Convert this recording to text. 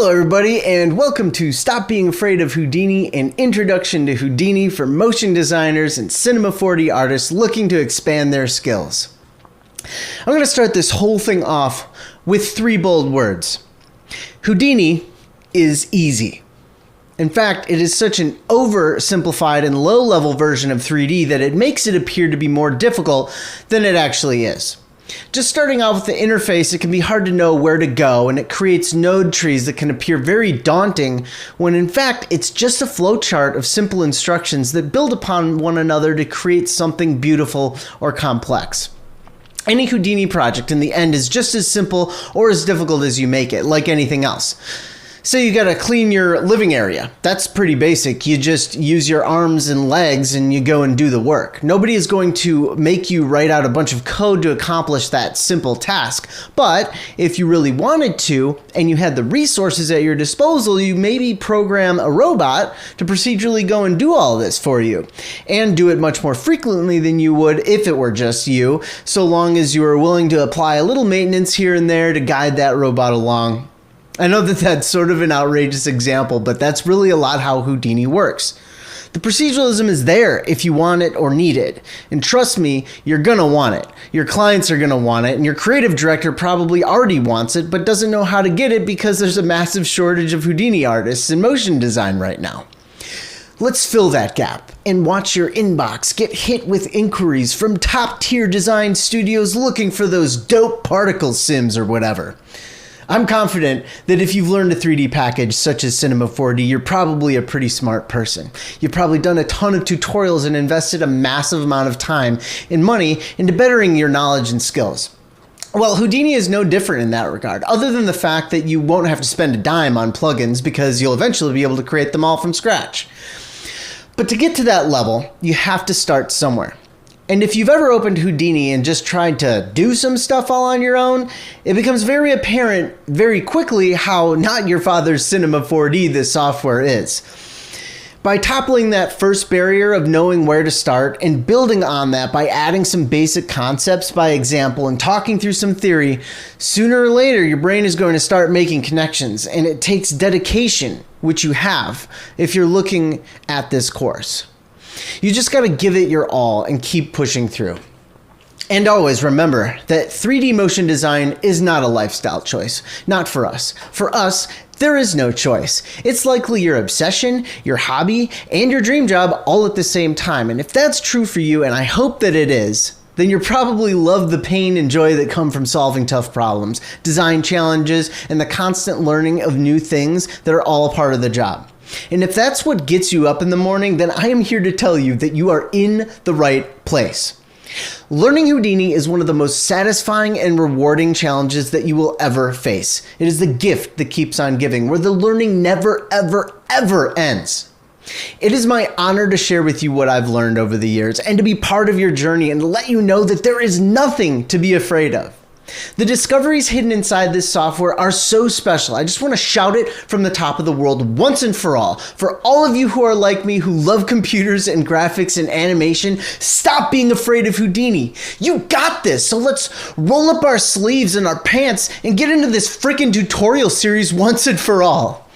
Hello everybody, and welcome to Stop Being Afraid of Houdini, an introduction to Houdini for motion designers and Cinema 4D artists looking to expand their skills. I'm going to start this whole thing off with three bold words. Houdini is easy. In fact, it is such an oversimplified and low-level version of 3D that it makes it appear to be more difficult than it actually is. Just starting out with the interface, it can be hard to know where to go, and it creates node trees that can appear very daunting when in fact it's just a flowchart of simple instructions that build upon one another to create something beautiful or complex. Any Houdini project in the end is just as simple or as difficult as you make it, like anything else. Say you gotta clean your living area. That's pretty basic. You just use your arms and legs and you go and do the work. Nobody is going to make you write out a bunch of code to accomplish that simple task. But if you really wanted to, and you had the resources at your disposal, you maybe program a robot to procedurally go and do all this for you. And do it much more frequently than you would if it were just you, so long as you are willing to apply a little maintenance here and there to guide that robot along. I know that that's sort of an outrageous example, but that's really a lot how Houdini works. The proceduralism is there if you want it or need it. And trust me, you're gonna want it. Your clients are gonna want it, and your creative director probably already wants it, but doesn't know how to get it because there's a massive shortage of Houdini artists in motion design right now. Let's fill that gap and watch your inbox get hit with inquiries from top-tier design studios looking for those dope particle sims or whatever. I'm confident that if you've learned a 3D package such as Cinema 4D, you're probably a pretty smart person. You've probably done a ton of tutorials and invested a massive amount of time and money into bettering your knowledge and skills. Well, Houdini is no different in that regard, other than the fact that you won't have to spend a dime on plugins because you'll eventually be able to create them all from scratch. But to get to that level, you have to start somewhere. And if you've ever opened Houdini and just tried to do some stuff all on your own, it becomes very apparent very quickly how not your father's Cinema 4D this software is. By toppling that first barrier of knowing where to start and building on that by adding some basic concepts by example and talking through some theory, sooner or later your brain is going to start making connections, and it takes dedication, which you have if you're looking at this course. You just got to give it your all and keep pushing through. And always remember that 3D motion design is not a lifestyle choice. Not for us. For us, there is no choice. It's likely your obsession, your hobby, and your dream job all at the same time. And if that's true for you, and I hope that it is, then you probably love the pain and joy that come from solving tough problems, design challenges, and the constant learning of new things that are all part of the job. And if that's what gets you up in the morning, then I am here to tell you that you are in the right place. Learning Houdini is one of the most satisfying and rewarding challenges that you will ever face. It is the gift that keeps on giving, where the learning never, ever, ever ends. It is my honor to share with you what I've learned over the years and to be part of your journey and to let you know that there is nothing to be afraid of. The discoveries hidden inside this software are so special. I just want to shout it from the top of the world once and for all. For all of you who are like me, who love computers and graphics and animation, stop being afraid of Houdini. You got this. So let's roll up our sleeves and our pants and get into this freaking tutorial series once and for all.